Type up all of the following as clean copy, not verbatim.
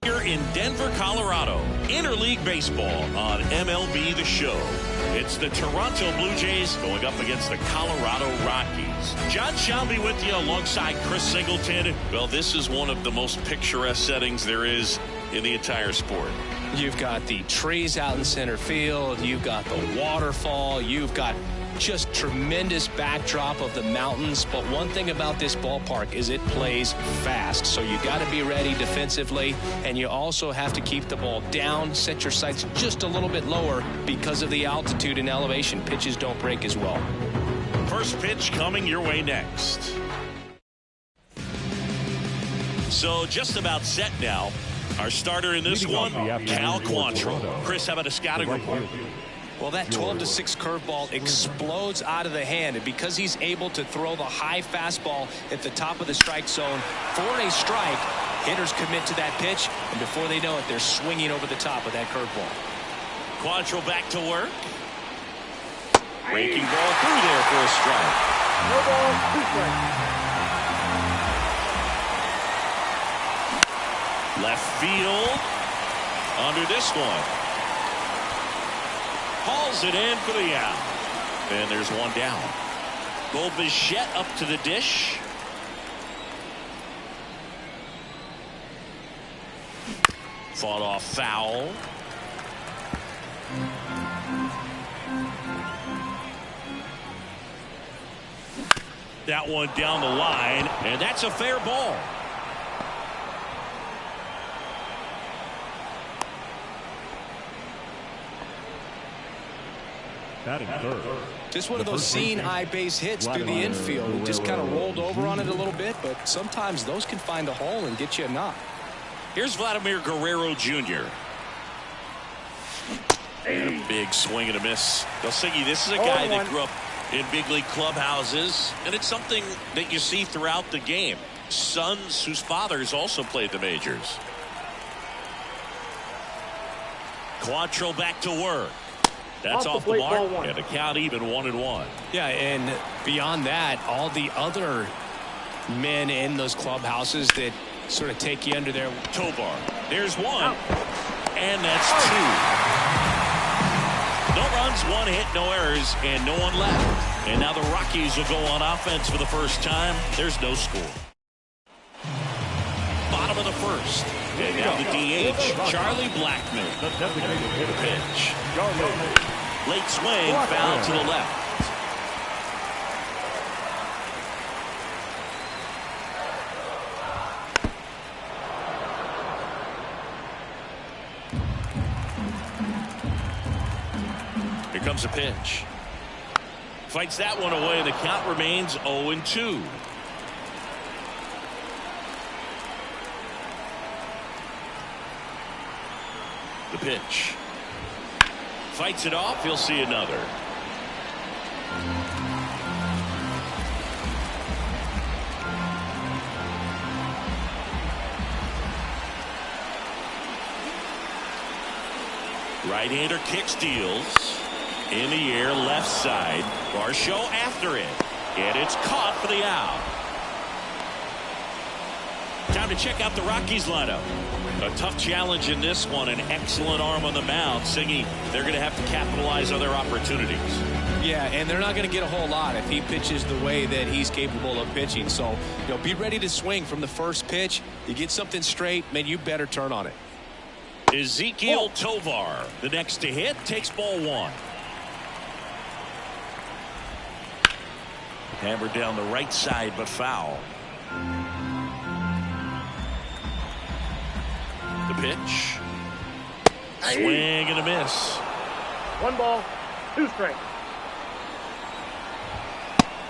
Here in Denver, Colorado, Interleague Baseball on MLB The Show. It's the Toronto Blue Jays going up against the Colorado Rockies. John Shelby with you alongside Chris Singleton. Well, this is one of the most picturesque settings there is in the entire sport. You've got the trees out in center field. You've got the waterfall. You've got just tremendous backdrop of the mountains. But one thing about this ballpark is it plays fast. So you got to be ready defensively, and you also have to keep the ball down, set your sights just a little bit lower because of the altitude and elevation. Pitches don't break as well. First pitch coming your way next. So just about set now. Our starter in this one, Cal Quantrill. Chris, how about a scouting report? Well, that 12-6 curveball explodes out of the hand, and because he's able to throw the high fastball at the top of the strike zone for a strike, hitters commit to that pitch, and before they know it, they're swinging over the top of that curveball. Quantrill back to work. Breaking ball through there for a strike. No ball, 2 strikes. Left field under this one. Hauls it in for the out. And there's one down. Bo Bichette up to the dish. Fought off foul. That one down the line, and that's a fair ball. Just one of those seeing eye base hits through the infield. He just kind of rolled over on it a little bit, but sometimes those can find a hole and get you a knock. Here's Vladimir Guerrero Jr. And a big swing and a miss. Delsigny, this is a guy that grew up in big league clubhouses, and it's something that you see throughout the game. Sons whose fathers also played the majors. Quantrill back to work. That's off the mark, and the count even 1-1. Yeah, and beyond that, all the other men in those clubhouses that sort of take you under their... Tovar, there's one, and that's 2. No runs, 1 hit, no errors, and no one left. And now the Rockies will go on offense for the first time. There's no score. Bottom of the first. And now the DH, Charlie Blackmon. The pitch. Late swing, foul to the left. Here comes a pitch. Fights that one away. The count remains 0-2. The pitch. Fights it off. He'll see another. Right-hander kick steals. In the air, left side. Varsho after it. And it's caught for the out. Time to check out the Rockies lineup. A tough challenge in this one. An excellent arm on the mound. Singy, they're going to have to capitalize on their opportunities. Yeah, and they're not going to get a whole lot if he pitches the way that he's capable of pitching. So, be ready to swing from the first pitch. You get something straight, man, you better turn on it. Ezequiel Tovar, the next to hit, takes ball 1. Hammered down the right side, but foul. The pitch. Swing and a miss. 1 ball, 2 strikes.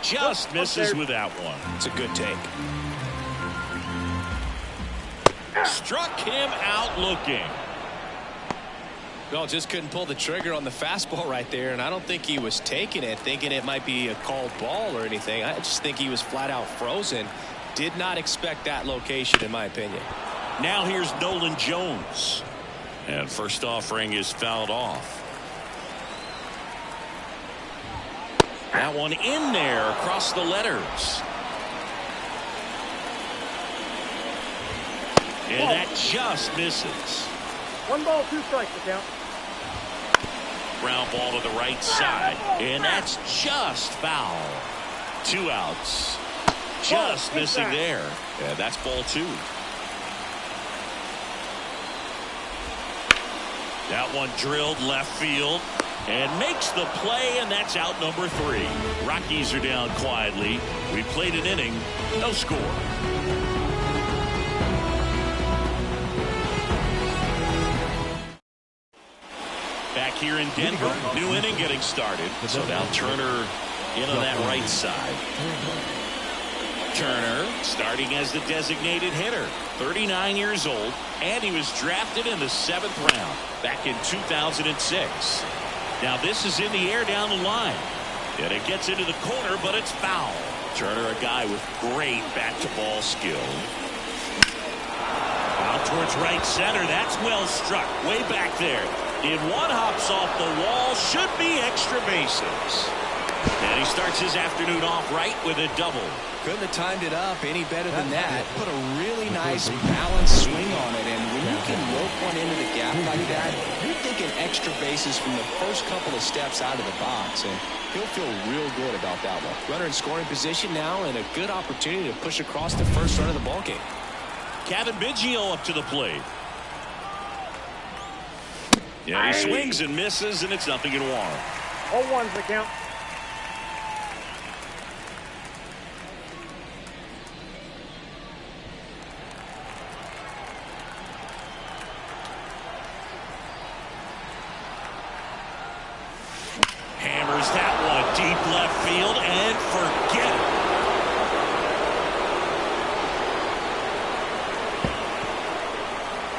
Just misses with that one. It's a good take. Struck him out looking. Well, just couldn't pull the trigger on the fastball right there, and I don't think he was taking it, thinking it might be a called ball or anything. I just think he was flat out frozen. Did not expect that location, in my opinion. Now here's Nolan Jones. And first offering is fouled off. That one in there across the letters. And that just misses. 1 ball, 2 strikes to count. Ground ball to the right side. And that's just foul. 2 outs. Just missing there. Yeah, that's ball 2. That one drilled left field and makes the play, and that's out number 3. Rockies are down quietly. We played an inning, no score. Back here in Denver, new inning getting started. So now Turner in on that right side. Turner starting as the designated hitter, 39 years old, and he was drafted in the 7th round back in 2006. Now this is in the air down the line, and it gets into the corner, but it's foul. Turner, a guy with great bat-to-ball skill. Out towards right center. That's well struck, way back there. If one hops off the wall, should be extra bases. And he starts his afternoon off right with a double. Couldn't have timed it up any better than that. Put a really nice balanced swing on it, and when you can rope one into the gap like that, you're thinking extra bases from the first couple of steps out of the box, and he'll feel real good about that one. Runner in scoring position now, and a good opportunity to push across the first run of the ballgame. Kevin Biggio up to the plate. Yeah, he swings and misses, and it's 0-1. 0-1's the count. Hammers that one deep left field, and forget it.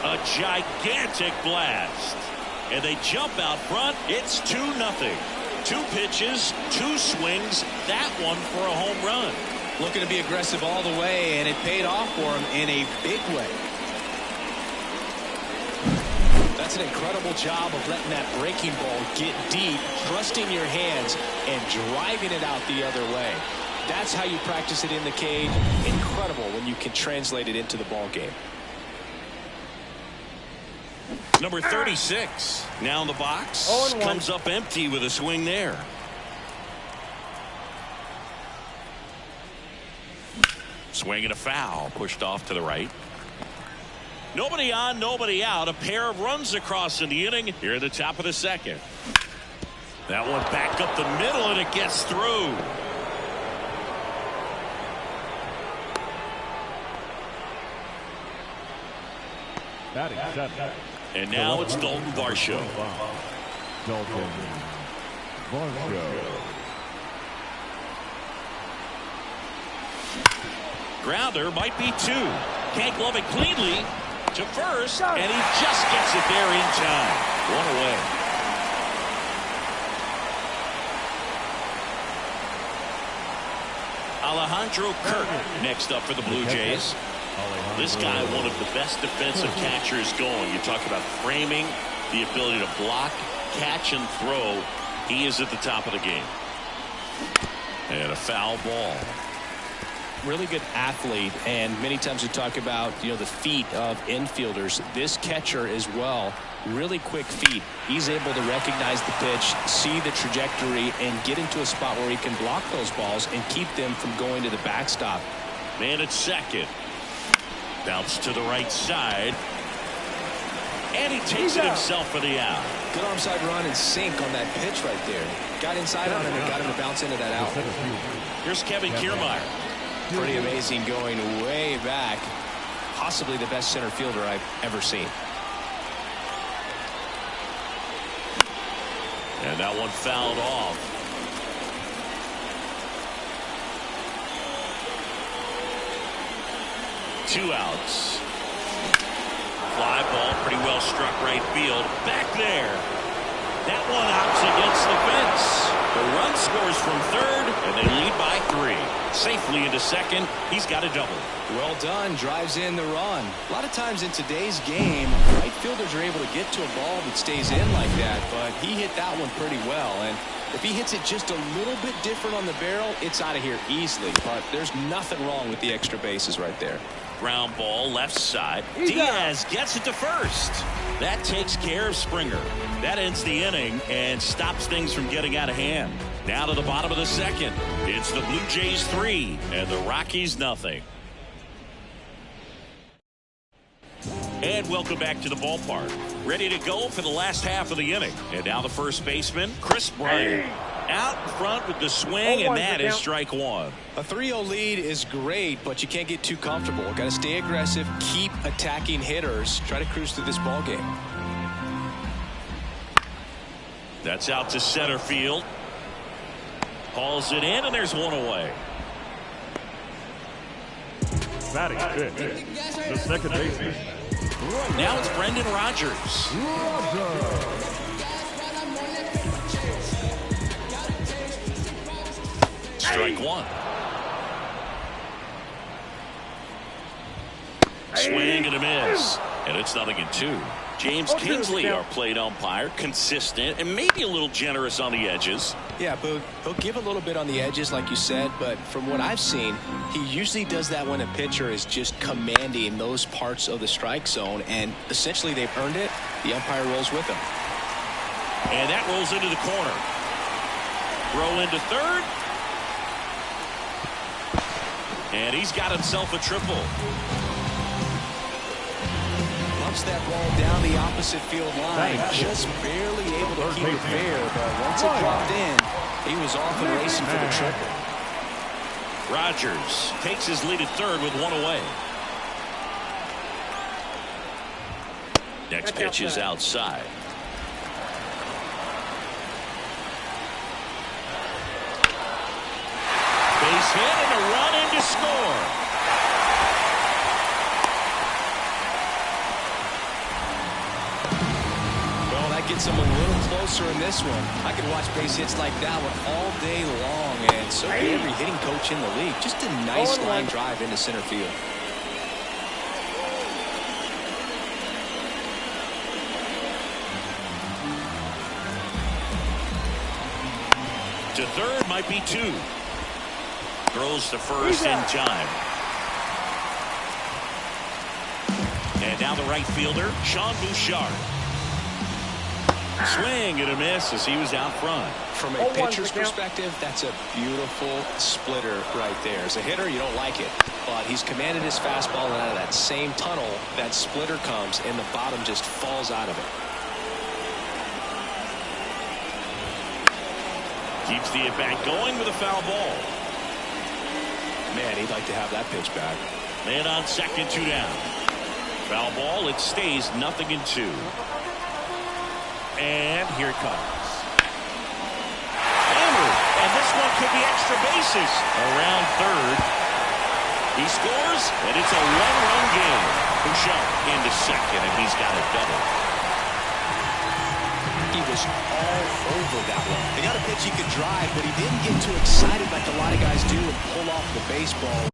A gigantic blast. And they jump out front. It's 2-0. 2 pitches, 2 swings. That one for a home run. Looking to be aggressive all the way, and it paid off for him in a big way. That's an incredible job of letting that breaking ball get deep, trusting your hands, and driving it out the other way. That's how you practice it in the cage. Incredible when you can translate it into the ball game. Number 36 now in the box. Comes up empty with a swing there. Swing and a foul, pushed off to the right. Nobody on, nobody out. A pair of runs across in the inning here at the top of the 2nd. That one back up the middle, and it gets through. Batting 7. And now it's Dalton Varsho. Dalton Varsho. Grounder might be 2. Can't glove it cleanly to first, and he just gets it there in time. 1 away. Alejandro Kirk next up for the Blue Jays. This guy, one of the best defensive catchers going. You talk about framing, the ability to block, catch, and throw. He is at the top of the game. And a foul ball. Really good athlete, and many times we talk about, the feet of infielders. This catcher as well, really quick feet. He's able to recognize the pitch, see the trajectory, and get into a spot where he can block those balls and keep them from going to the backstop. Man at second. Bounce to the right side. And he takes it himself for the out. Good onside run and sink on that pitch right there. Got inside on him and got him to bounce into that out. Here's Kevin Kiermaier. Pretty amazing, going way back. Possibly the best center fielder I've ever seen. And that one fouled off. Two outs. Fly ball, pretty well struck right field. Back there. That one hops against the fence. The run scores from third, and they lead by 3. Safely into second. He's got a double. Well done. Drives in the run. A lot of times in today's game, right fielders are able to get to a ball that stays in like that, but he hit that one pretty well. And if he hits it just a little bit different on the barrel, it's out of here easily. But there's nothing wrong with the extra bases right there. Ground ball left side. He's Diaz gets it to first. That takes care of Springer. That ends the inning and stops things from getting out of hand. Now to the bottom of the second. It's the Blue Jays 3 and the Rockies nothing. And welcome back to the ballpark. Ready to go for the last half of the inning. And now the first baseman, Chris Bryant. Out in front with the swing, and that is strike one. A 3-0 lead is great, but you can't get too comfortable. Got to stay aggressive, keep attacking hitters, try to cruise through this ball game. That's out to center field. Hauls it in, and there's one away. Batting fifth, the second baseman. Now it's Brendan Rodgers. Strike one. Swing and a miss. And it's 0-2. James Kinsley, our plate umpire, consistent and maybe a little generous on the edges. Yeah, but he'll give a little bit on the edges, like you said, but from what I've seen, he usually does that when a pitcher is just commanding those parts of the strike zone, and essentially they've earned it. The umpire rolls with them. And that rolls into the corner. Throw into third. And he's got himself a triple. Bumps that ball down the opposite field line. Just barely able to keep it fair, but once it dropped in, he was off and racing for the triple. Rodgers takes his lead at third with one away. Next pitch is outside. Base hit and a run in to score. Well, that gets him a little closer in this one. I could watch base hits like that one all day long, and so could every hitting coach in the league. Just a nice line drive into center field. To third might be two. Throws to first in time. And now the right fielder, Sean Bouchard. Swing and a miss as he was out front. From a pitcher's perspective, that's a beautiful splitter right there. As a hitter, you don't like it, but he's commanded his fastball, and out of that same tunnel, that splitter comes, and the bottom just falls out of it. Keeps the at-bat going with a foul ball. Man, he'd like to have that pitch back. Man on second, two down. Foul ball, it stays 0-2. And here it comes. Hammered, and this one could be extra bases. Around third. He scores, and it's a one-run game. Bouchard into second, and he's got a double. He was all over that one. They got a pitch he could drive, but he didn't get too excited like a lot of guys do and pull off the baseball.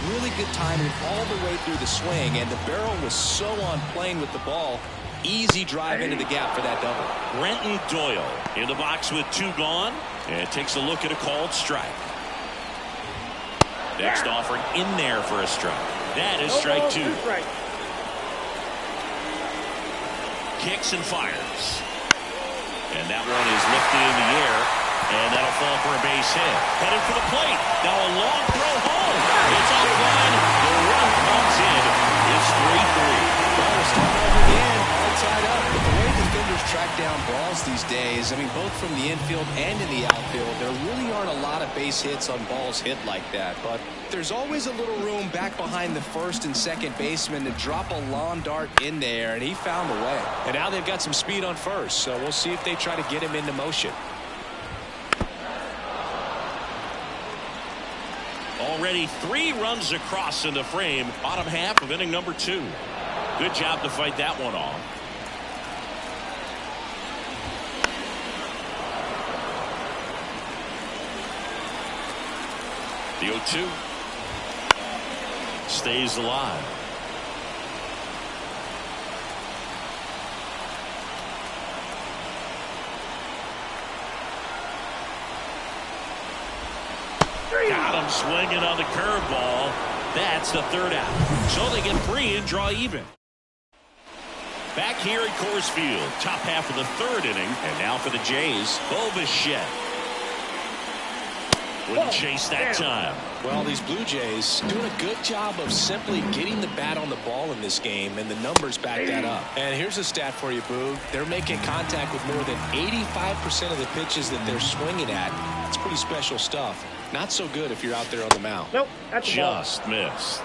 Really good timing all the way through the swing, and the barrel was so on plane with the ball. Easy drive into the gap for that double. Brenton Doyle in the box with two gone, and takes a look at a called strike. Next offering in there for a strike. That is strike two. Kicks and fires. And that one is lifted in the air. And that'll fall for a base hit. Headed for the plate. Now a long throw home. It's offline. The run comes in. It's 3-3. Well, we're starting over again. All tied up. With the way defenders track down balls these days, I mean, both from the infield and in the outfield, there really aren't a lot of base hits on balls hit like that. But there's always a little room back behind the first and second baseman to drop a lawn dart in there, and he found a way. And now they've got some speed on first, so we'll see if they try to get him into motion. Already 3 runs across in the frame. Bottom half of inning number 2. Good job to fight that one off. The 0-2 stays alive. Got him swinging on the curveball. That's the third out. So they get free and draw even. Back here at Coors Field, top half of the third inning. And now for the Jays, Bo Bichette. Wouldn't chase that time. Well, these Blue Jays doing a good job of simply getting the bat on the ball in this game, and the numbers back that up. And here's a stat for you, Boo. They're making contact with more than 85% of the pitches that they're swinging at. It's pretty special stuff. Not so good if you're out there on the mound. Nope, that's just missed.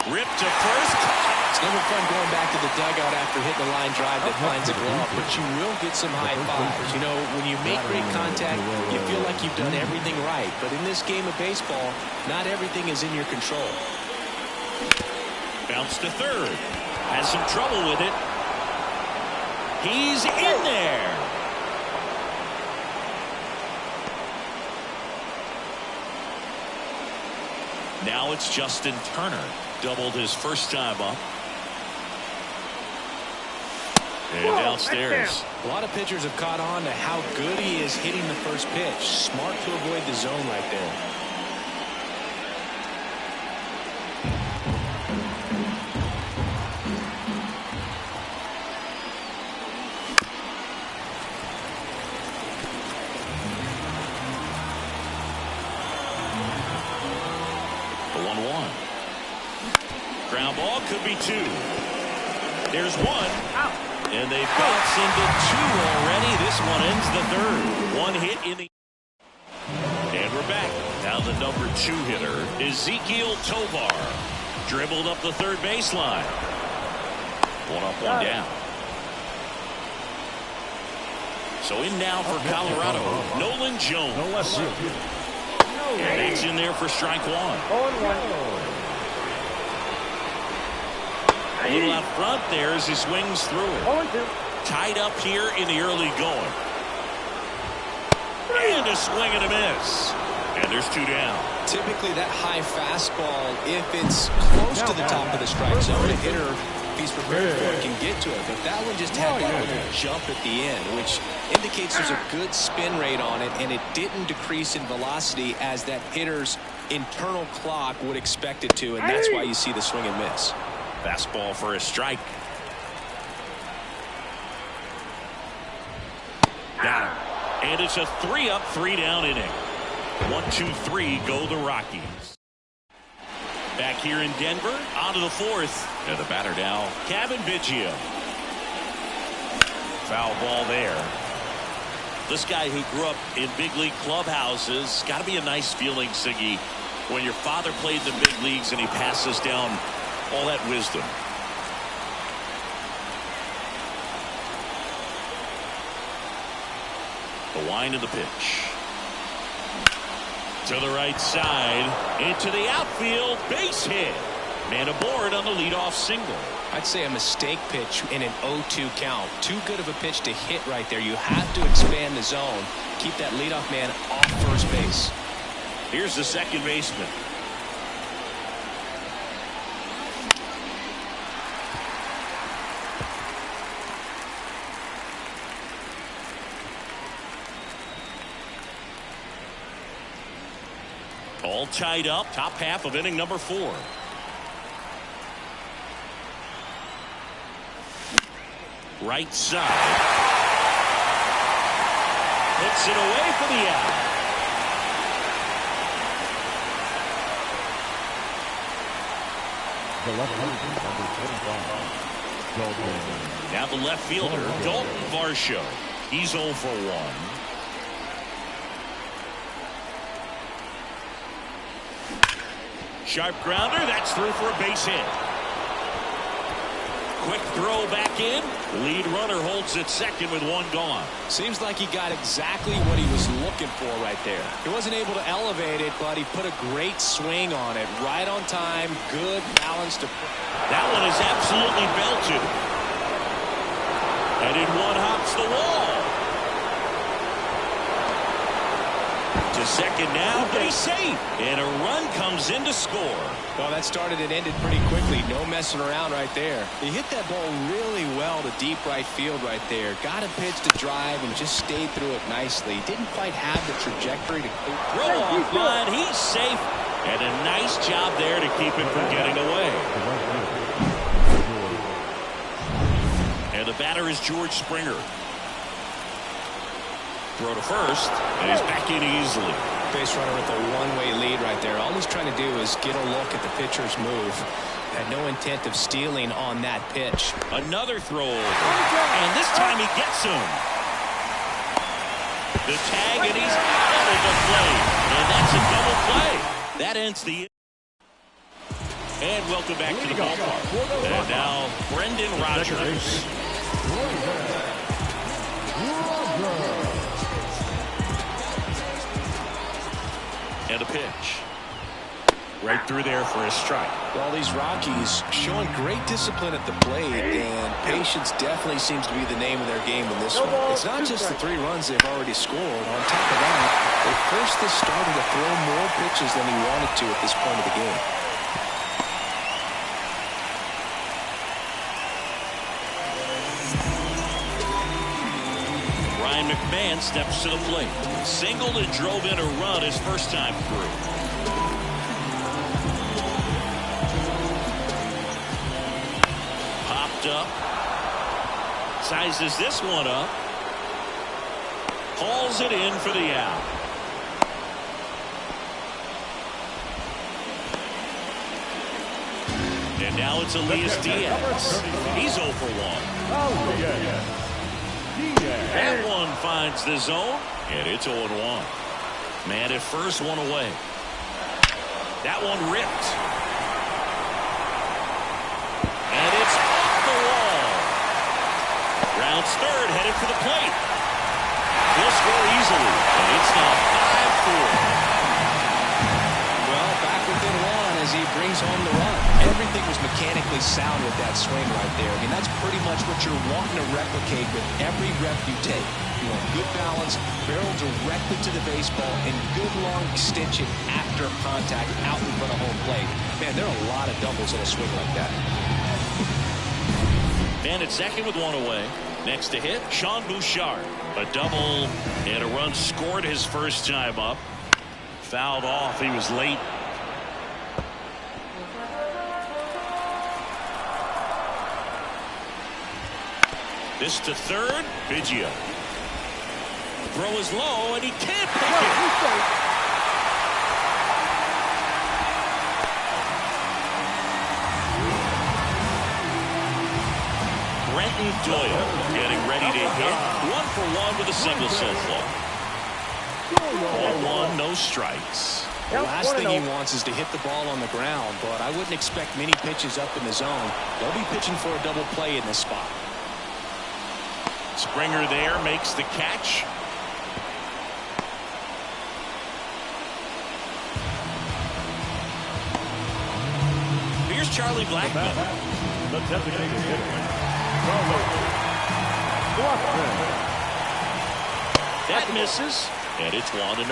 Ripped to first. It's never fun going back to the dugout after hitting a line drive that finds a glove, but you will get some high fives. You know, when you make great contact, you feel like you've done everything right. But in this game of baseball, not everything is in your control. Bounce to third. Has some trouble with it. He's in there. Now it's Justin Turner. Doubled his first time up. And downstairs. A lot of pitchers have caught on to how good he is hitting the first pitch. Smart to avoid the zone right there. The 1-1. Ground ball could be two. There's one. Out. And they bounce into two already. This one ends the third. One hit in the... And we're back. Now the number 2 hitter, Ezekiel Tovar. Dribbled up the third baseline. One up, one down. So in now for Colorado, Nolan Jones. No less field. And that's in there for strike one. A little out front there as he swings through it. Tied up here in the early going. And a swing and a miss. And there's 2 down. Typically that high fastball, if it's close to the top of the strike zone, a hitter, if he's prepared for it, can get to it. But that one just had a little jump at the end, which indicates there's a good spin rate on it, and it didn't decrease in velocity as that hitter's internal clock would expect it to, and that's why you see the swing and miss. Fastball for a strike. Got him. And it's a 3-up, 3-down inning. 1, 2, 3 go the Rockies. Back here in Denver, on to the 4th. And the batter now, Kevin Biggio. Foul ball there. This guy who grew up in big league clubhouses, got to be a nice feeling, Siggy, when your father played in the big leagues and he passes down all that wisdom. The wind of the pitch. To the right side, into the outfield, base hit. Man aboard on the leadoff single. I'd say a mistake pitch in an 0-2 count. Too good of a pitch to hit right there. You have to expand the zone. Keep that leadoff man off first base. Here's the second baseman. All tied up, top half of inning number 4. Right side. Puts it away for the out. The left-hander, number 25. Now the left fielder, Dalton Varsho. He's 0 for 1. Sharp grounder, that's through for a base hit. Quick throw back in. Lead runner holds at second with 1 gone. Seems like he got exactly what he was looking for right there. He wasn't able to elevate it, but he put a great swing on it. Right on time, good balance to... That one is absolutely belted. And in one hops the wall. To second now, but he's safe. And a run comes in to score. Well, that started and ended pretty quickly. No messing around right there. He hit that ball really well to deep right field right there. Got a pitch to drive and just stayed through it nicely. Didn't quite have the trajectory to throw off line. He's safe. And a nice job there to keep him from getting away. And the batter is George Springer. Throw to first, and he's back in easily. Base runner with a one-way lead right there. All he's trying to do is get a look at the pitcher's move. Had no intent of stealing on that pitch. Another throw over, and this time he gets him. The tag, and he's out of the play. And that's a double play. That ends the... And welcome back to the ballpark. And now, Brendan Rodgers. And a pitch. Right through there for a strike. Well, these Rockies showing great discipline at the plate, and patience definitely seems to be the name of their game in this one. It's not just the 3 runs they've already scored. On top of that, they forced this starter to throw more pitches than he wanted to at this point of the game. Ryan McMahon steps to the plate. Singled and drove in a run his first time through. Popped up. Sizes this one up. Hauls it in for the out. And now it's Elias Diaz. He's 0 for 1. That one finds the zone, and it's 0-1. Man at first, one away. That one ripped. And it's off the wall. Rounds third, headed for the plate. He'll score easily, and it's now 5-4. Well, back within 1 as he brings home the run. Everything was mechanically sound with that swing right there. I mean, that's pretty much what you're wanting to replicate with every rep you take. You want good balance, barrel directly to the baseball, and good long extension after contact out in front of home plate. Man, there are a lot of doubles in a swing like that. Man at second with 1 away. Next to hit, Sean Bouchard. A double and a run scored his first time up. Fouled off. He was late. This to third, Biggio. Throw is low, and he can't pick it. Brenton Doyle getting ready to hit. 1 for 1 with a single so far. 1-1, no strikes. The last thing he wants is to hit the ball on the ground, but I wouldn't expect many pitches up in the zone. They'll be pitching for a double play in this spot. Springer there makes the catch. Here's Charlie Blackmon. The designated hitter. That misses, and it's 1-0.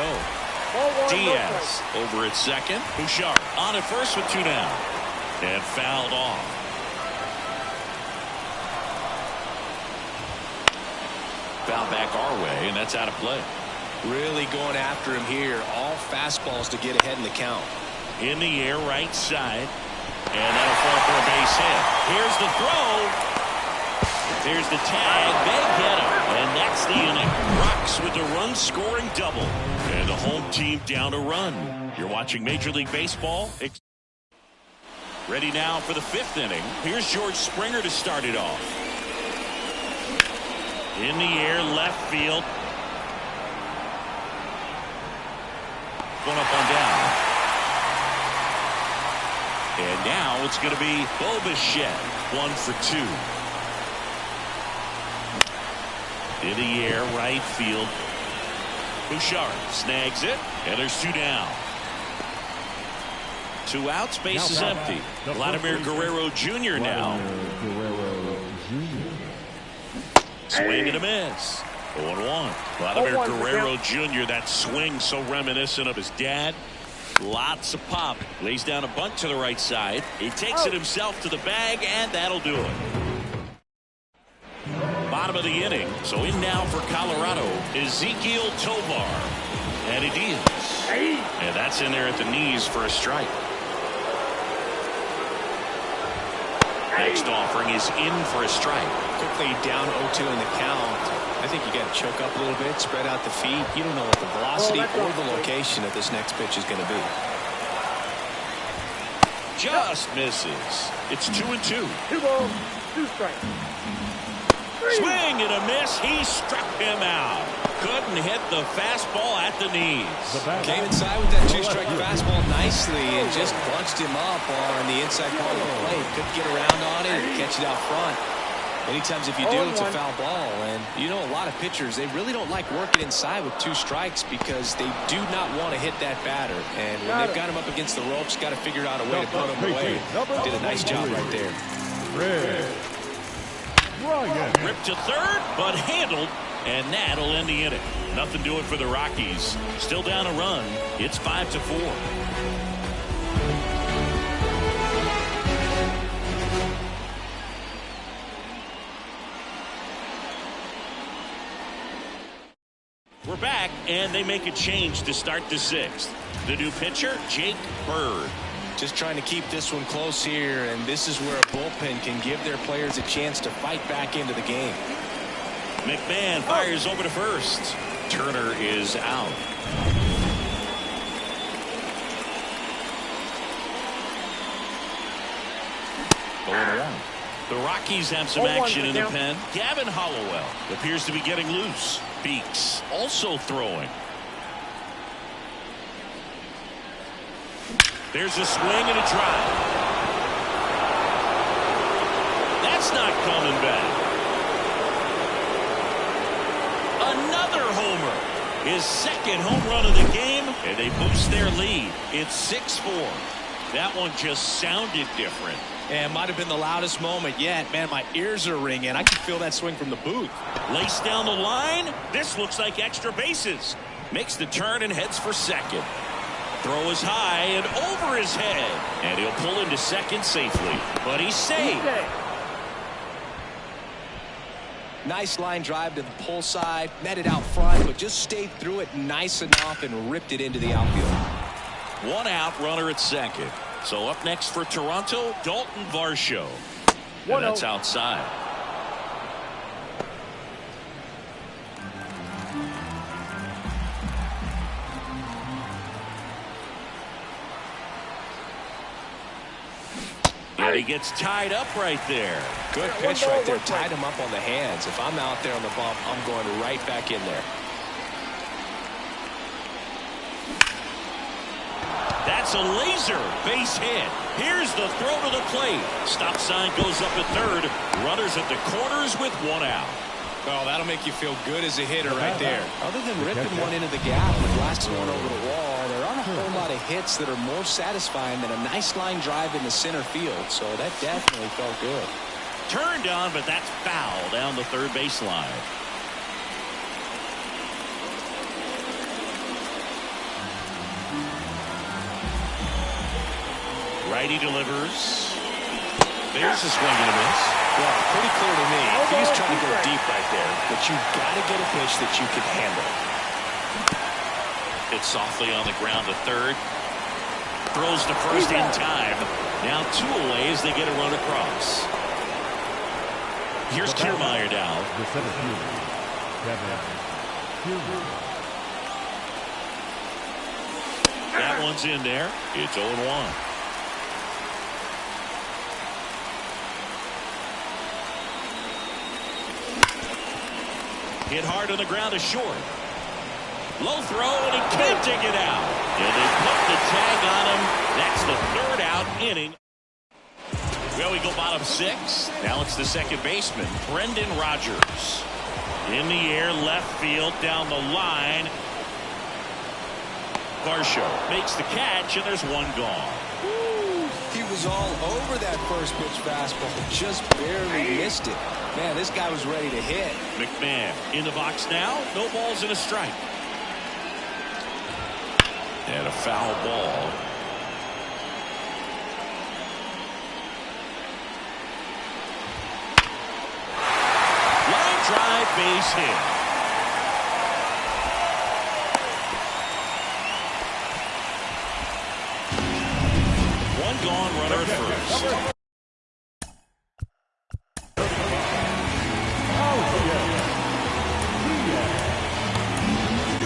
Diaz over at second. Bouchard on at first with 2 down. And fouled off. Foul back our way, and that's out of play. Really going after him here. All fastballs to get ahead in the count. In the air, right side. And that'll fall for a base hit. Here's the throw. There's the tag. They get him. And that's the inning. Rocks with the run-scoring double. And the home team down a run. You're watching Major League Baseball. Ready now for the 5th inning. Here's George Springer to start it off. In the air, left field. Going up on down. And now it's going to be Bo Bichette. 1 for 2. In the air, right field. Bouchard snags it, and there's 2 down. 2 outs, base is empty. Vladimir Guerrero Jr. now. Swing and a miss. 0-1. Vladimir 0-1 Guerrero Jr., that swing so reminiscent of his dad. Lots of pop. Lays down a bunt to the right side. He takes it himself to the bag, and that'll do it. Bottom of the inning. So in now for Colorado, Ezequiel Tovar. And it is. And that's in there at the knees for a strike. Next offering is in for a strike. Quickly down 0-2 in the count. I think you got to choke up a little bit, spread out the feet. You don't know what the velocity or the location of this next pitch is going to be. Just misses. It's 2-2. 2 balls, 2 strikes. Swing and a miss. He struck him out. Couldn't hit the fastball at the knees. Came inside with that 2-strike fastball nicely and just bunched him up on the inside part of the plate. Couldn't get around on it and catch it out front. Many times if you do, it's a foul ball. And you know, a lot of pitchers, they really don't like working inside with 2 strikes because they do not want to hit that batter. And when they've got him up against the ropes, got to figure out a way to put him away. Did a nice job right there. Ripped to third, but handled, and that'll end the inning. Nothing doing for the Rockies. Still down a run. It's 5-4. We're back, and they make a change to start the 6th. The new pitcher, Jake Bird. Just trying to keep this one close here, and this is where a bullpen can give their players a chance to fight back into the game. McMahon fires over to first. Turner is out. The Rockies have some action in the pen. Gavin Hollowell appears to be getting loose. Beeks also throwing. There's a swing and a drive. That's not coming back. Another homer. His second home run of the game, and they boost their lead. It's 6-4. That one just sounded different. And might have been the loudest moment yet. Man, my ears are ringing. I can feel that swing from the booth. Lace down the line. This looks like extra bases. Makes the turn and heads for second. Throw is high and over his head. And he'll pull into second safely. But he's safe. Nice line drive to the pull side. Met it out front, but just stayed through it nice enough and ripped it into the outfield. 1 out, runner at second. So up next for Toronto, Dalton Varsho. And that's outside. And he gets tied up right there. Good pitch right there. Tied him up on the hands. If I'm out there on the bump, I'm going right back in there. That's a laser base hit. Here's the throw to the plate. Stop sign goes up at third. Runners at the corners with 1 out. Oh, that'll make you feel good as a hitter right there. Other than ripping one into the gap and blasting one over the wall, there aren't a whole lot of hits that are more satisfying than a nice line drive in the center field. So that definitely felt good. Turned on, but that's foul down the third baseline. Righty delivers. There's a swing and a miss. Well, pretty clear to me. He's trying to go deep right there, but you've got to get a pitch that you can handle. Hit softly on the ground to third. Throws to first in time. Now 2 away as they get a run across. Here's Kiermaier down. That one's in there. It's 0-1. Hit hard on the ground to short. Low throw, and he can't dig it out. And they put the tag on him. That's the 3rd out inning. Well, we go bottom 6. Now it's the second baseman, Brendan Rodgers. In the air, left field, down the line. Varsho makes the catch, and there's 1 gone. He was all over that first pitch fastball, just barely missed it. Man, this guy was ready to hit. McMahon in the box now. No balls and a strike. And a foul ball. Line drive, base hit. One gone, runner at first.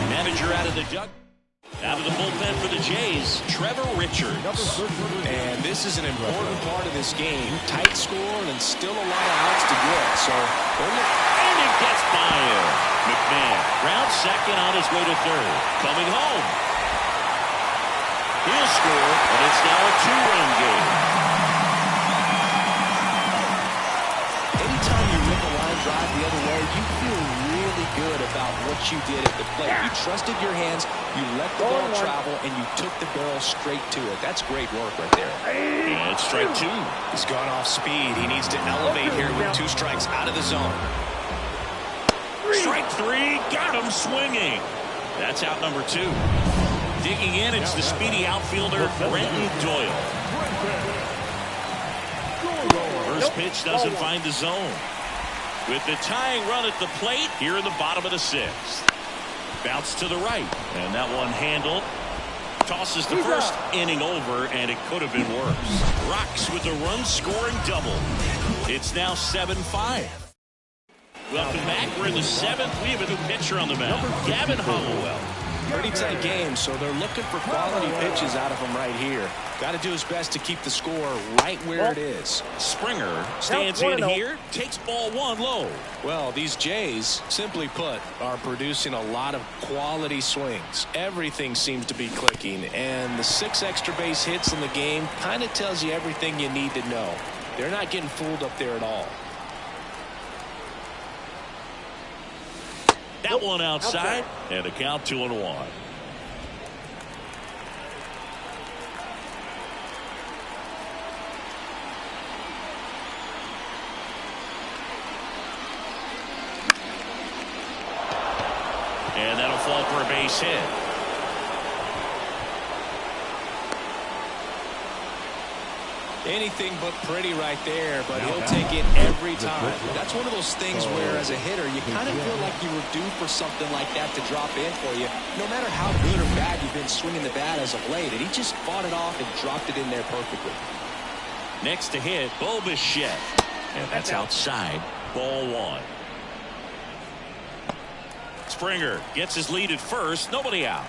Manager out of the duck. Out of the bullpen for the Jays, Trevor Richards. And this is an important part of this game. Tight score and still a lot of outs to get. So, and he gets by him. McMahon, ground second on his way to third. Coming home. He'll score, and it's now a two-run game. Anytime you rip a line drive the other way, you feel really good about what you did at the plate. You trusted your hands, you let the ball travel, and you took the barrel straight to it. That's great work right there. And strike two. He's gone off speed. He needs to elevate here with 2 strikes out of the zone. Strike three, got him swinging. That's out number 2. Digging in, it's the speedy outfielder, Brenton Doyle. First pitch doesn't find the zone. With the tying run at the plate here in the bottom of the 6th. Bounce to the right, and that one handled. Tosses the first inning over, and it could have been worse. Rocks with a run-scoring double. It's now 7-5. Welcome back. We're in the 7th. We have a new pitcher on the mound, Gavin Hollowell. Pretty tight game, so they're looking for quality pitches out of him right here. Got to do his best to keep the score right where it is. Springer stands in here, takes ball 1 low. Well, these Jays, simply put, are producing a lot of quality swings. Everything seems to be clicking, and the 6 extra base hits in the game kind of tells you everything you need to know. They're not getting fooled up there at all. That one outside, and a count 2-1. And that'll fall for a base hit. Anything but pretty right there, but he'll take it every time. That's one of those things where, as a hitter, you kind of feel like you were due for something like that to drop in for you, no matter how good or bad you've been swinging the bat as of late. And he just fought it off and dropped it in there perfectly. Next to hit, Bo Bichette. And that's outside. Ball 1. Springer gets his lead at first. Nobody out.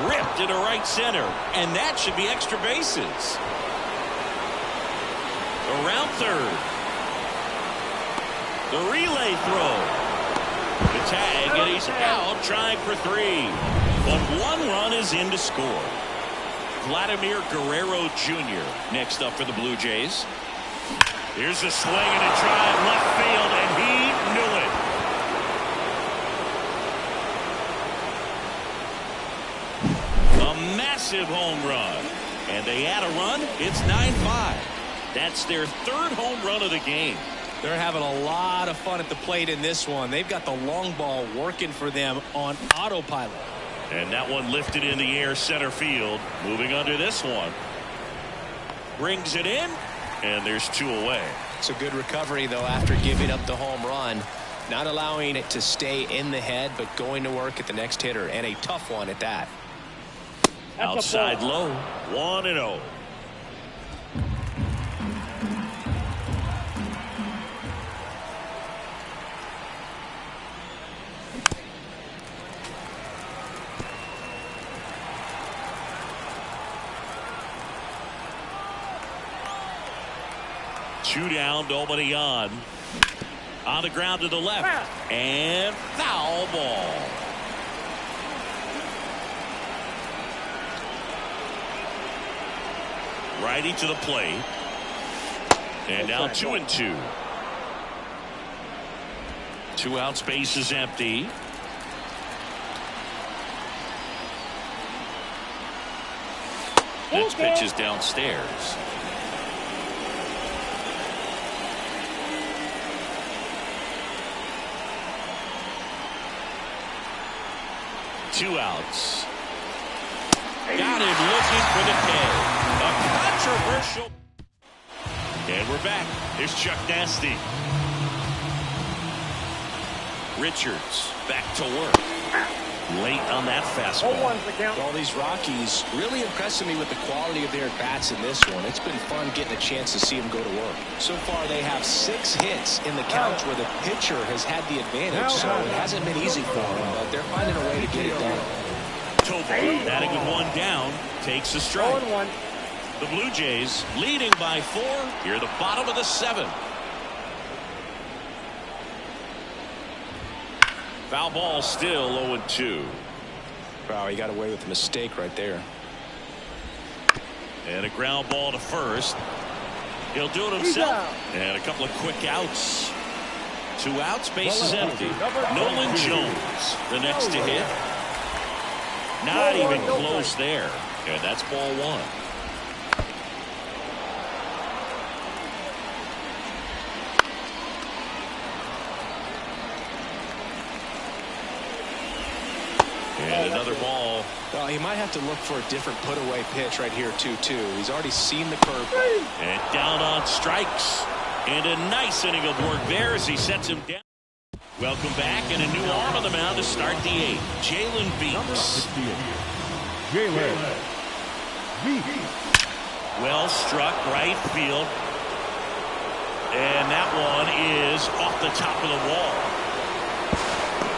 Ripped into right center, and that should be extra bases. Around third. The relay throw. The tag, and he's out trying for 3. But 1 run is in to score. Vladimir Guerrero Jr. next up for the Blue Jays. Here's a swing and a drive left field, and he knew it. Massive home run, and they add a run. It's 9-5. That's their 3rd home run of the game. They're having a lot of fun at the plate in this one. They've got the long ball working for them on autopilot. And that one lifted in the air center field. Moving under this one. Brings it in, and there's 2 away. It's a good recovery, though, after giving up the home run. Not allowing it to stay in the head, but going to work at the next hitter, and a tough one at that. Outside low, 1-0. Two down, nobody on. On the ground to the left, and foul ball. Righty to the plate. And now 2-2. 2 outs, base is empty. Next pitch is downstairs. Two outs. Got him looking for the K. A controversial. And we're back. Here's Chuck Nasty. Richards back to work. Late on that fastball. Well, these Rockies really impressing me with the quality of their bats in this one. It's been fun getting a chance to see them go to work. So far, they have 6 hits in the count where the pitcher has had the advantage, so it hasn't been easy for them, but they're finding a way to get it done. Tovar, batting with 1 down, takes a strike. The Blue Jays leading by 4 here at the bottom of the 7th. Foul ball, still 0-2. Wow, he got away with a mistake right there. And a ground ball to first. He'll do it himself. And a couple of quick outs. 2 outs, base is empty. Nolan Jones, the next to hit. Not even close there. And that's ball 1. And another ball. Well, he might have to look for a different put-away pitch right here, too. He's already seen the curveball. And down on strikes. And a nice inning of work there as he sets him down. Welcome back, and a new arm on the mound to start the 8th. Jalen Beeks. Jalen Beeks. Well struck, right field. And that one is off the top of the wall.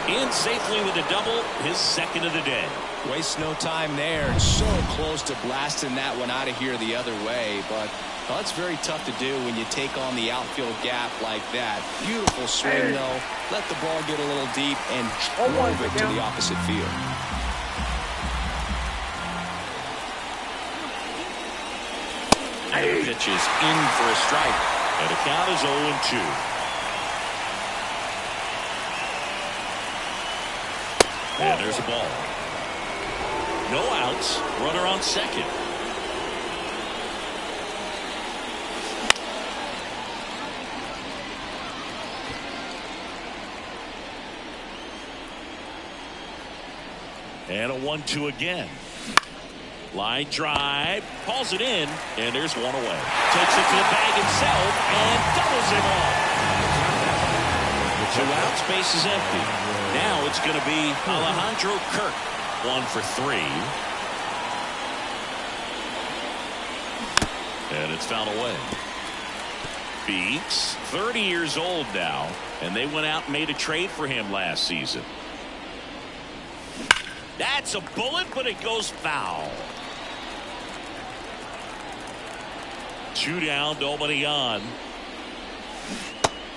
In safely with a double, his 2nd of the day. Wastes no time there. So close to blasting that one out of here the other way, but well, that's very tough to do when you take on the outfield gap like that. Beautiful swing, though. Let the ball get a little deep and move it to the opposite field. And the pitch is in for a strike. And the count is 0-2. And there's a ball. No outs. Runner on second. And a 1-2 again. Line drive. Calls it in. And there's one away. Takes it to the bag himself and doubles him off. 2 outs, base is empty. Now it's going to be Alejandro Kirk. 1 for 3. And it's fouled away. Beeks, 30 years old now, and they went out and made a trade for him last season. That's a bullet, but it goes foul. 2 down, nobody on.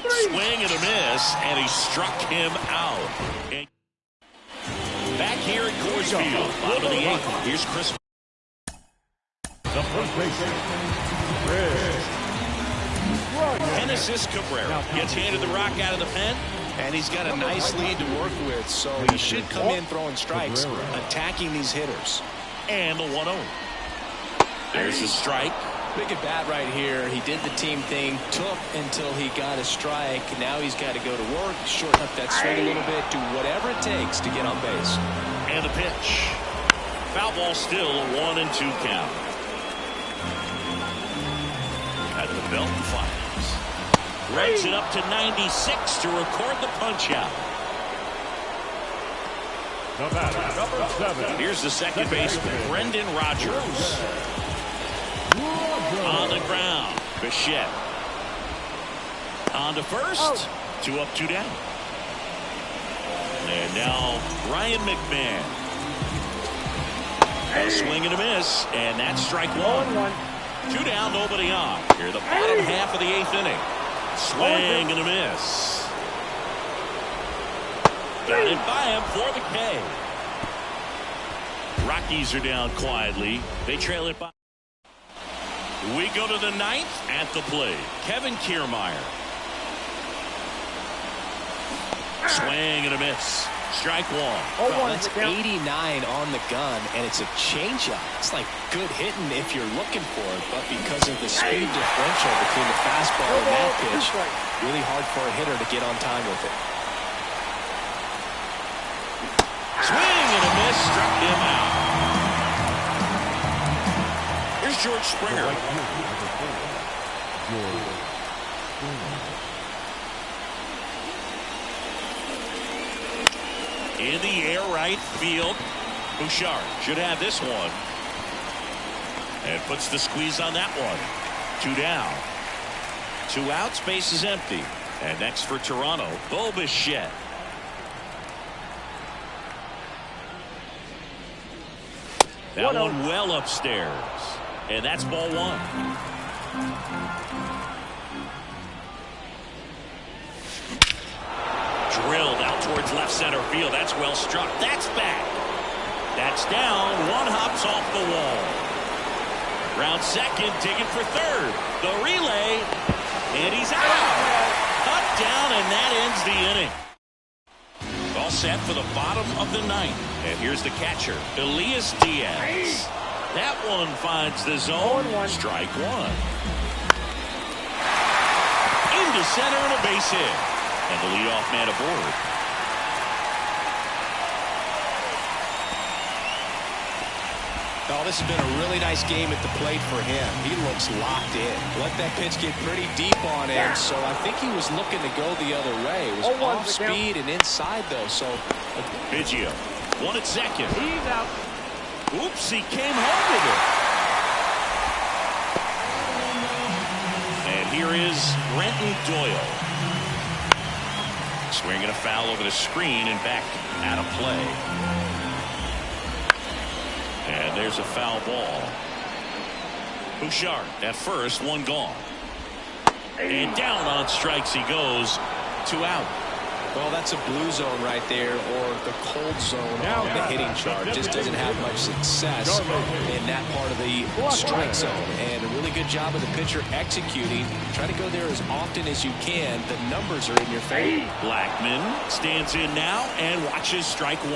Swing and a miss, and he struck him out. And back here at Coors Field, bottom of the 8th. Here's Chris. The first baseman, Chris. Genesis Cabrera gets handed the rock out of the pen. And he's got a nice lead to work with, so he should come in throwing strikes, attacking these hitters. And the 1-0. There's a strike. Big at bat right here. He did the team thing, took until he got a strike. Now he's got to go to work, shorten up that swing a little bit, do whatever it takes to get on base. And the pitch. Foul ball, still a 1-2 count. At the belt and fires. Reds it up to 96 to record the punch out. The batter, number 7. Here's the second baseman, Brendan Rodgers. On the ground, Bichette. On to first. 2 up, 2 down. And now Ryan McMahon. A swing and a miss, and that's strike 1. 2 down, nobody on. Here, the bottom half of the 8th inning. Swing and a miss. Got it by him for the K. Rockies are down quietly. They trail it by. We go to the 9th at the plate. Kevin Kiermaier. Swing and a miss. Strike one. Well, that's 89 on the gun, and it's a changeup. It's like good hitting if you're looking for it, but because of the speed differential between the fastball and that pitch, really hard for a hitter to get on time with it. Swing and a miss, struck him out. Here's George Springer. In the air right field. Bouchard should have this one. And puts the squeeze on that one. 2 down. 2 outs, base is empty. And next for Toronto, Bo Bichette. That one well upstairs. And that's ball 1. Drilled out towards left center field. That's well struck. That's back. That's down. 1 hops off the wall. Round second, digging for third. The relay. And he's out. Cut down, and that ends the inning. All set for the bottom of the 9th. And here's the catcher, Elias Diaz. That one finds the zone. Strike 1. Into center and a base hit. And the leadoff man aboard. Oh, this has been a really nice game at the plate for him. He looks locked in. Let that pitch get pretty deep on him, so I think he was looking to go the other way. It was off speed and inside, though, so... Biggio, 1 at second. He's out. Oops, he came home with it. And here is Brenton Doyle. Swinging a foul over the screen and back out of play. And there's a foul ball. Bouchard at first, 1 gone. And down on strikes he goes. 2 out. Well, that's a blue zone right there, or the cold zone on the hitting chart. Just doesn't have much success in that part of the strike zone. And a really good job of the pitcher executing. Try to go there as often as you can. The numbers are in your favor. Blackman stands in now and watches strike 1.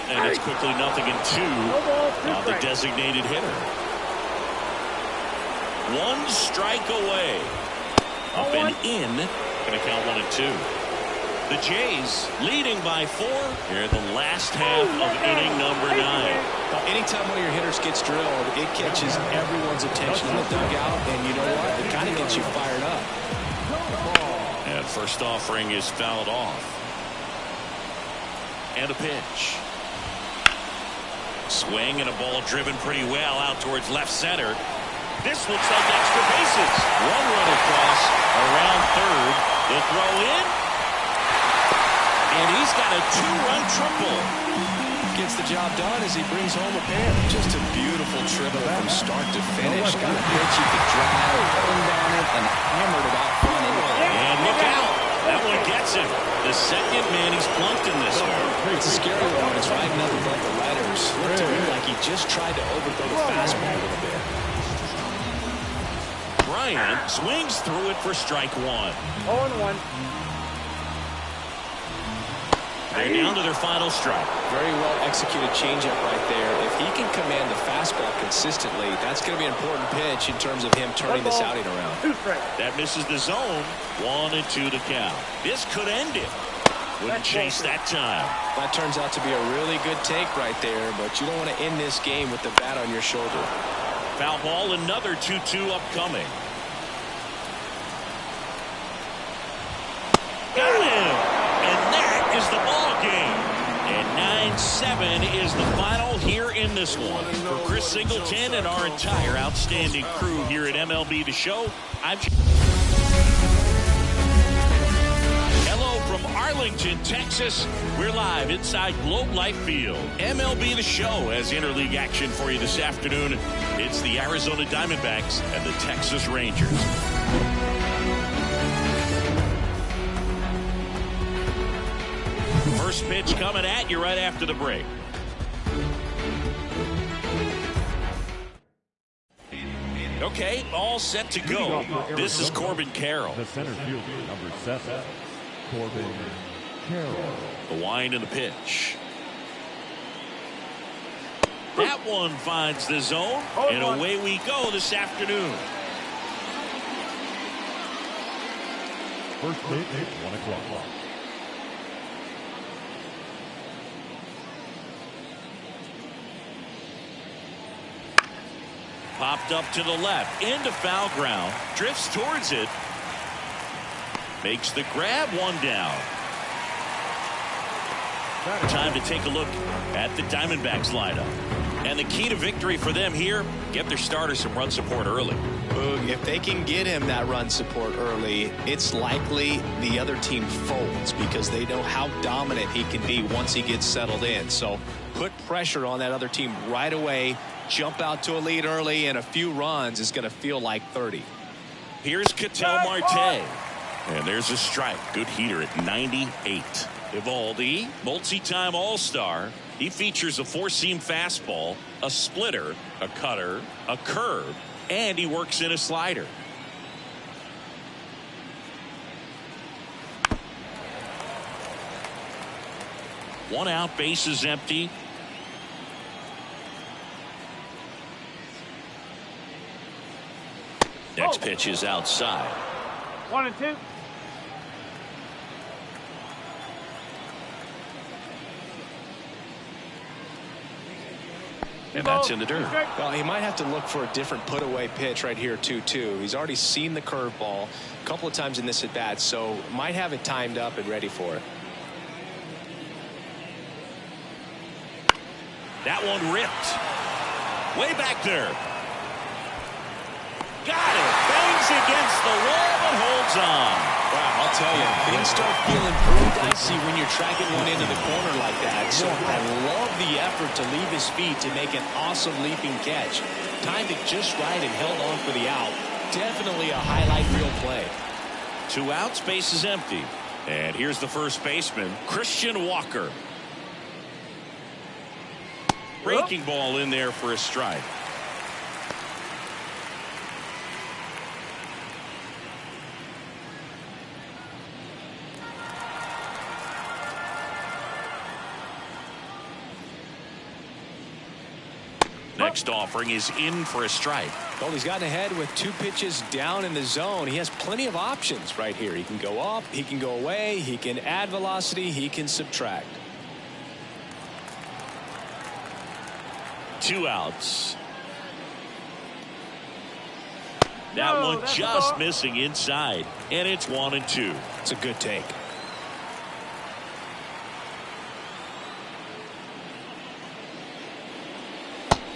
And it's quickly 0-2 on the designated hitter. 1 strike away. Up and in. Going to count 1 and 2. The Jays leading by 4 here in the last half of inning number 9. Anytime one of your hitters gets drilled, it catches everyone's attention in the dugout, and you know what? It kind of gets you fired up. And first offering is fouled off. And a pitch. Swing and a ball driven pretty well out towards left center. This looks like extra bases. 1 run across around third. The throw in. And he's got a 2-run triple. Gets the job done as he brings home a pair. Just a beautiful triple from start to finish. Got a pitch he could drive, owned on it, and hammered it out front. And look out. That one gets him. The second man he's plunked in this one. It's a scary one. It's right nothing but the letters. Looked to me like he just tried to overthrow the fastball a little bit. Bryant swings through it for strike 1. 0-1. They're down to their final strike. Very well executed changeup right there. If he can command the fastball consistently, that's going to be an important pitch in terms of him turning this outing around. 2 strikes. That misses the zone. 1 and 2 to count. This could end it. Wouldn't chase that time. That turns out to be a really good take right there, but you don't want to end this game with the bat on your shoulder. Foul ball, another 2-2 upcoming. Got him! And that is the ball game. And 9-7 is the final here in this one. For Chris Singleton and our entire outstanding crew here at MLB The Show, I'm... Hello from Arlington, Texas. We're live inside Globe Life Field. MLB The Show has interleague action for you this afternoon. It's the Arizona Diamondbacks and the Texas Rangers. First pitch coming at you right after the break. Okay, all set to go. This is Corbin Carroll. The center fielder, number 7, Corbin The wind and the pitch. That one finds the zone, and away we go this afternoon. First pitch, 1 o'clock. Popped up to the left, into foul ground, drifts towards it, makes the grab, one down. Time to take a look at the Diamondbacks lineup. And the key to victory for them here, get their starter some run support early. If they can get him that run support early, it's likely the other team folds because they know how dominant he can be once he gets settled in. So put pressure on that other team right away. Jump out to a lead early, and a few runs is going to feel like 30. Here's Ketel Marte. And there's a strike. Good heater at 98. Evaldi, multi-time All-Star. He features a four-seam fastball, a splitter, a cutter, a curve, and he works in a slider. One out, bases empty. Next pitch is outside. 1-2. And that's in the dirt. Well, he might have to look for a different put-away pitch right here, 2-2. He's already seen the curveball a couple of times in this at-bat, so might have it timed up and ready for it. That one ripped. Way back there. Got it. Bangs against the wall but holds on. Wow, I'll tell you, things start feeling pretty dicey when you're tracking one into the corner like that. So I love the effort to leave his feet to make an awesome leaping catch. Timed it just right and held on for the out. Definitely a highlight reel play. 2 outs, base is empty. And here's the first baseman, Christian Walker. Breaking ball in there for a strike. Next offering is in for a strike. Well, he's gotten ahead with 2 pitches down in the zone. He has plenty of options right here. He can go up, he can go away, he can add velocity, he can subtract. 2 outs. That one just missing inside, and it's 1-2. It's a good take.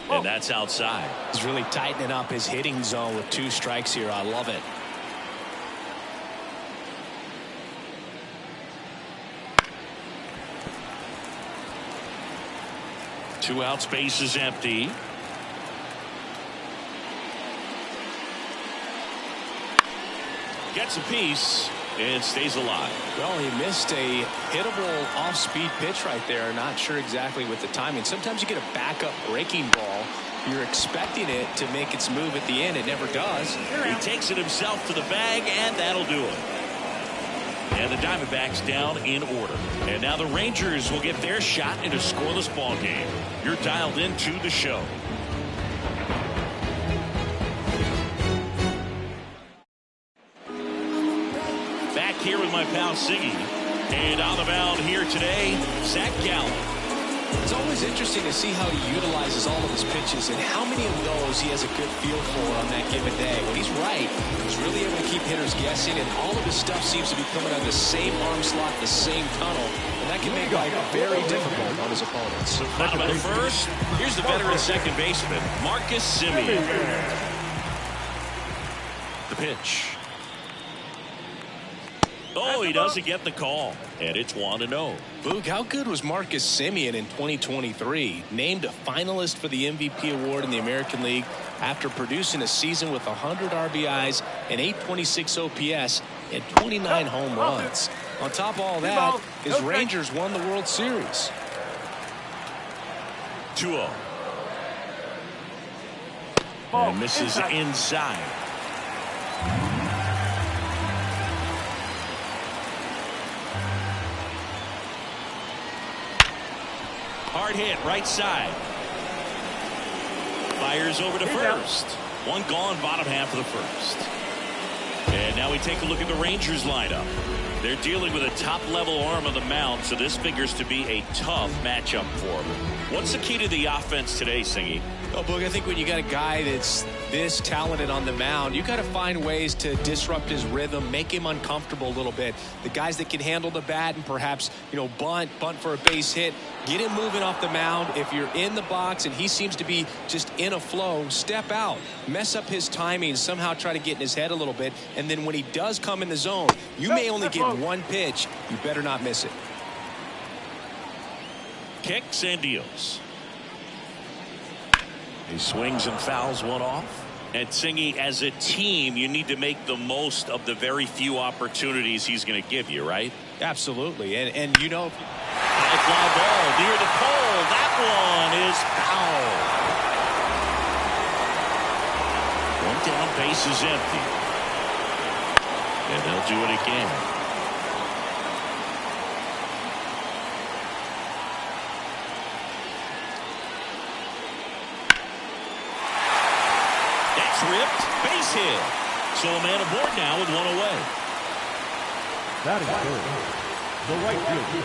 And that's outside. He's really tightening up his hitting zone with 2 strikes here. I love it. Two outs, base is empty. Gets a piece and stays alive. Well, he missed a hittable off-speed pitch right there. Not sure exactly with the timing. Sometimes you get a backup breaking ball. You're expecting it to make its move at the end. It never does. He takes it himself to the bag, and that'll do it. And the Diamondbacks down in order. And now the Rangers will get their shot in a scoreless ball game. You're dialed into the show. Back here with my pal Siggy. And on the mound here today, Zach Gallen. It's always interesting to see how he utilizes all of his pitches and how many of those he has a good feel for on that given day. When he's right, he's really able to keep hitters guessing, and all of his stuff seems to be coming out of the same arm slot, the same tunnel, and that can make life very difficult on his opponents. Bottom of the first, here's the veteran second baseman, Marcus Semien. The pitch. Oh, he doesn't get the call, and it's 1-0. Boog, how good was Marcus Semien in 2023? Named a finalist for the MVP award in the American League after producing a season with 100 RBIs and 826 OPS and 29 home runs. On top of all that, his Rangers won the World Series. 2-0. And misses inside. hard hit, right side. Fires over to first. One gone, bottom half of the first. And now we take a look at the Rangers lineup. They're dealing with a top-level arm of the mound, so this figures to be a tough matchup for them. What's the key to the offense today, Singy? Oh, Boog, I think when you got a guy that's this talented on the mound, you got to find ways to disrupt his rhythm, make him uncomfortable a little bit. The guys that can handle the bat and perhaps, bunt for a base hit, get him moving off the mound. If you're in the box and he seems to be just in a flow, step out, mess up his timing, somehow try to get in his head a little bit. And then when he does come in the zone, you may only get one pitch. You better not miss it. Kicks and deals. He swings and fouls one off. And Singy, as a team, you need to make the most of the very few opportunities he's going to give you, right? Absolutely. And high fly ball near the pole. That one is foul. One down, base is empty. And they'll do it again. Ripped, base hit. So a man aboard now with one away. That is good. The right field.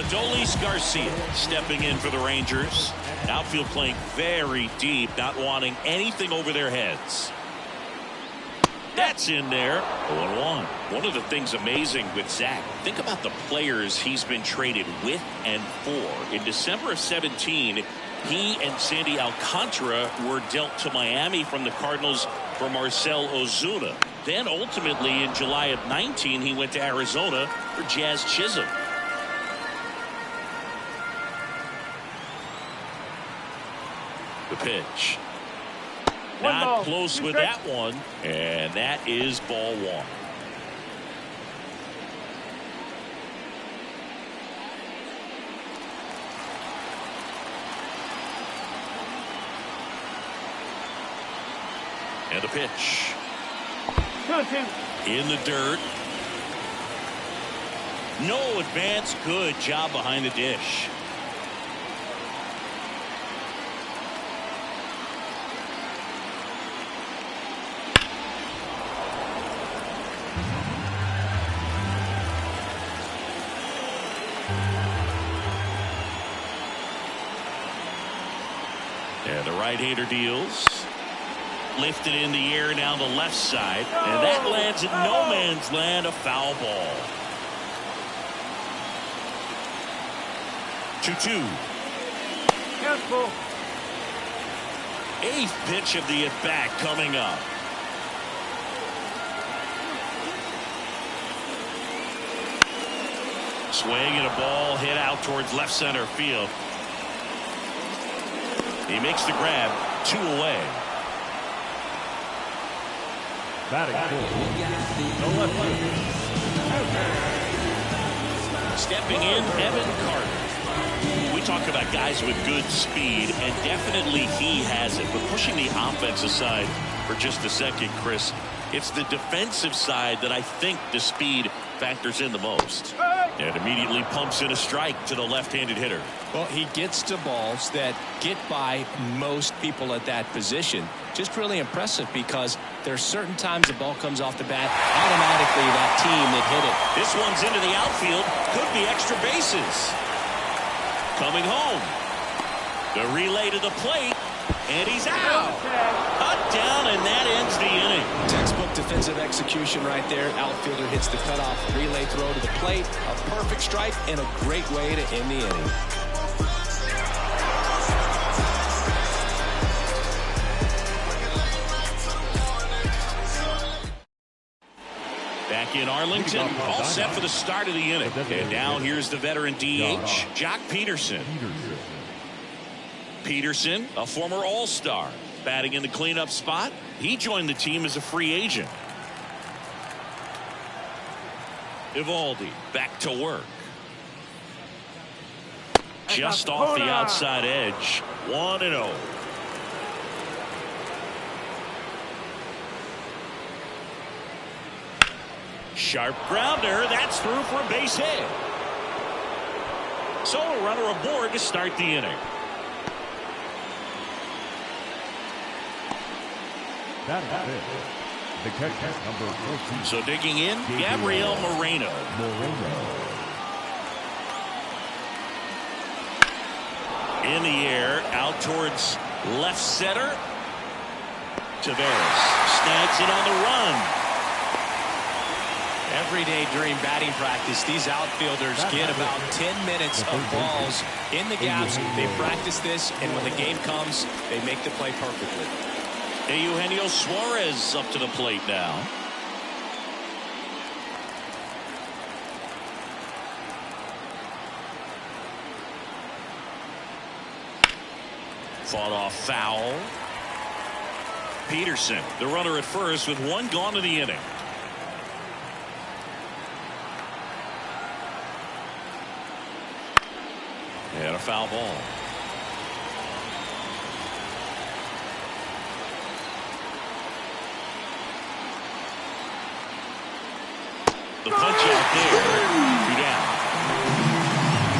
Adolis Garcia stepping in for the Rangers. Outfield playing very deep, not wanting anything over their heads. That's in there. 0-1. One of the things amazing with Zach, think about the players he's been traded with and for. In December of 17, he and Sandy Alcantara were dealt to Miami from the Cardinals for Marcell Ozuna. Then ultimately in July of 19, he went to Arizona for Jazz Chisholm. The pitch. Not close with that one, and that is ball one. And the pitch. In the dirt. No advance. Good job behind the dish. And the right-hander deals. Lifted in the air down the left side. And that lands in no man's land, a foul ball. 2-2. Careful. Eighth pitch of the at-bat coming up. Swing and a ball hit out towards left center field. He makes the grab, 2 away. Batting full. No left field. Stepping in, Evan Carter. We talk about guys with good speed, and definitely he has it. But pushing the offense aside for just a second, Chris, it's the defensive side that I think the speed factors in the most. And immediately pumps in a strike to the left-handed hitter. Well, he gets to balls that get by most people at that position. Just really impressive because there's certain times the ball comes off the bat, automatically that team that hit it. This one's into the outfield. Could be extra bases. Coming home. The relay to the plate. And he's out. Cut down, and that ends the inning. Textbook defensive execution right there. Outfielder hits the cutoff relay throw to the plate. A perfect strike and a great way to end the inning. Back in Arlington, all set for the start of the inning. And now here's the veteran DH, Jock Peterson. Peterson, a former All-Star, batting in the cleanup spot. He joined the team as a free agent. Evaldi back to work. Just off the outside edge. 1-0. Sharp grounder. That's through for a base hit. So a runner aboard to start the inning. That is it. The catcher, number 14. So digging in, Gabriel Moreno. In the air, out towards left center. Taveras snags it on the run. Every day during batting practice, these outfielders get about 10 minutes of balls in the gaps. They practice this, and when the game comes, they make the play perfectly. Eugenio Suarez up to the plate now. Fought off foul. Peterson, the runner at first with one gone in the inning. And a foul ball. The punch out there. 2 down.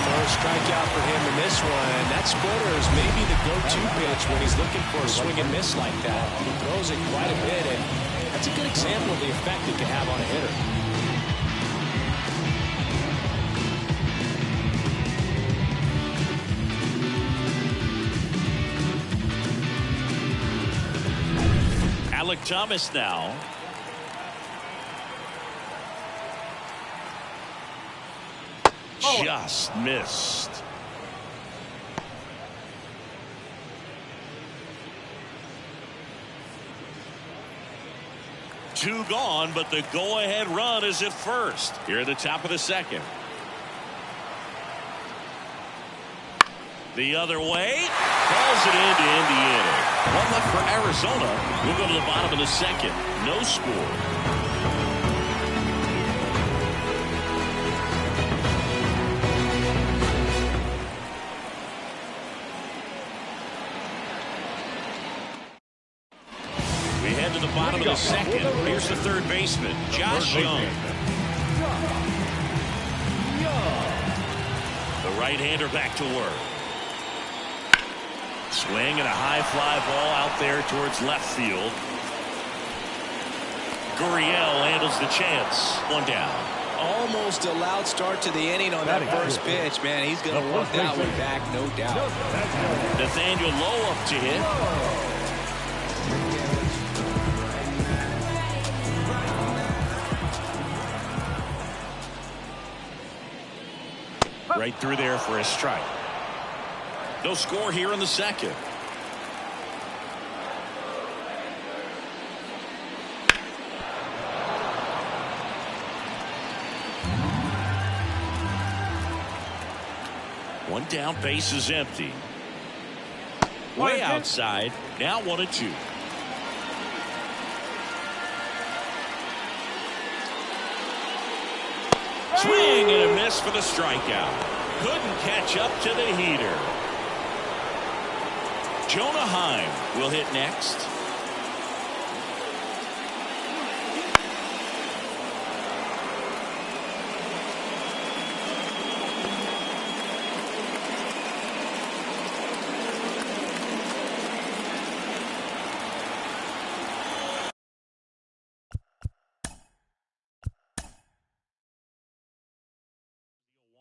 First strikeout for him in this one. That splitter is maybe the go-to pitch when he's looking for a swing and miss like that. He throws it quite a bit, and that's a good example of the effect it can have on a hitter. Alec Thomas now. Just missed. Two gone, but the go-ahead run is at first. Here at the top of the second. The other way. Calls it in to end the inning. One left for Arizona. We'll go to the bottom of the second. No score. We head to the bottom of the second. Here's the third baseman, Josh Young. The right-hander back to work. Swing and a high fly ball out there towards left field. Gurriel handles the chance. One down. Almost a loud start to the inning on that first pitch. Man, he's going to work that one back, no doubt. Nathaniel Lowe up to hit. Right through there for a strike. No score here in the second. One down, base is empty. Way outside. Now 1-2. Swing and a miss for the strikeout. Couldn't catch up to the heater. Jonah Heim will hit next.